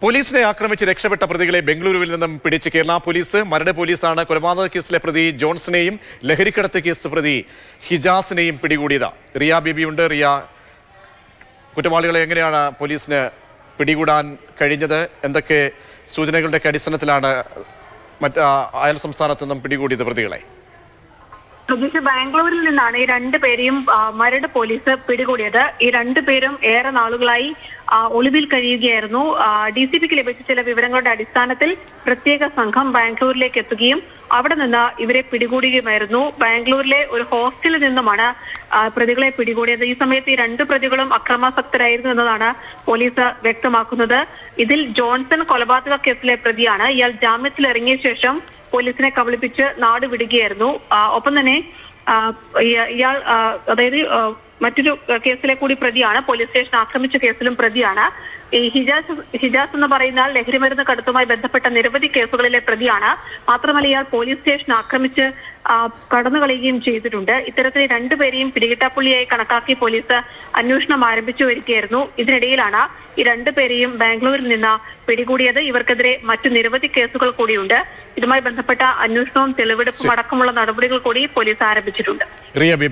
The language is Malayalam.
പോലീസിനെ ആക്രമിച്ച് രക്ഷപ്പെട്ട പ്രതികളെ ബംഗളൂരുവിൽ നിന്നും പിടിച്ച് കേരള പോലീസ്. മരട് പോലീസാണ് കൊലപാതക കേസിലെ പ്രതി ജോൺസനെയും ലഹരിക്കടത്ത് കേസ് പ്രതി ഹിജാസിനെയും പിടികൂടിയത്. റിയ ബേബിയുണ്ട്. റിയ, കുറ്റവാളികളെ എങ്ങനെയാണ് പോലീസിന് പിടികൂടാൻ കഴിഞ്ഞത്? എന്തൊക്കെ സൂചനകളുടെ അടിസ്ഥാനത്തിലാണ് അയൽ സംസ്ഥാനത്ത് നിന്നും പിടികൂടിയത് പ്രതികളെ? ബാംഗ്ലൂരിൽ നിന്നാണ് ഈ രണ്ടുപേരെയും മരട് പോലീസ് പിടികൂടിയത്. ഈ രണ്ടുപേരും ഏറെ നാളുകളായി ഒളിവിൽ കഴിയുകയായിരുന്നു. DCPക്ക് ലഭിച്ച ചില വിവരങ്ങളുടെ അടിസ്ഥാനത്തിൽ പ്രത്യേക സംഘം ബാംഗ്ലൂരിലേക്ക് എത്തുകയും അവിടെ നിന്ന് ഇവരെ പിടികൂടുകയുമായിരുന്നു. ബാംഗ്ലൂരിലെ ഒരു ഹോസ്റ്റലിൽ നിന്നുമാണ് പ്രതികളെ പിടികൂടിയത്. ഈ സമയത്ത് ഈ രണ്ടു പ്രതികളും അക്രമാസക്തരായിരുന്നു എന്നതാണ് പോലീസ് വ്യക്തമാക്കുന്നത്. ഇതിൽ ജോൺസൺ കൊലപാതക കേസിലെ പ്രതിയാണ്. ഇയാൾ ജാമ്യത്തിൽ ഇറങ്ങിയ ശേഷം പോലീസിനെ കബളിപ്പിച്ച് നാട് വിടുകയായിരുന്നു. ഒപ്പം തന്നെ ഇയാൾ അതായത് മറ്റൊരു കേസിലെ കൂടി പ്രതിയാണ്. പോലീസ് സ്റ്റേഷൻ ആക്രമിച്ച കേസിലും പ്രതിയാണ്. ഈ ഹിജാസ് എന്ന് പറയുന്ന ലഹരിമരുന്ന് കടത്തുമായി ബന്ധപ്പെട്ട നിരവധി കേസുകളിലെ പ്രതിയാണ്. മാത്രമല്ല ഇയാൾ പോലീസ് സ്റ്റേഷൻ ആക്രമിച്ച് കടന്നു കളയുകയും ചെയ്തിട്ടുണ്ട്. ഇത്തരത്തിൽ രണ്ടുപേരെയും പിടികിട്ടാപ്പുള്ളിയായി കണക്കാക്കി പോലീസ് അന്വേഷണം ആരംഭിച്ചു വരികയായിരുന്നു. ഇതിനിടയിലാണ് ഈ രണ്ടുപേരെയും ബാംഗ്ലൂരിൽ നിന്ന് പിടികൂടിയത്. ഇവർക്കെതിരെ മറ്റു നിരവധി കേസുകൾ കൂടിയുണ്ട്. ഇതുമായി ബന്ധപ്പെട്ട അന്വേഷണവും തെളിവെടുപ്പും അടക്കമുള്ള നടപടികൾ കൂടി പോലീസ് ആരംഭിച്ചിട്ടുണ്ട്.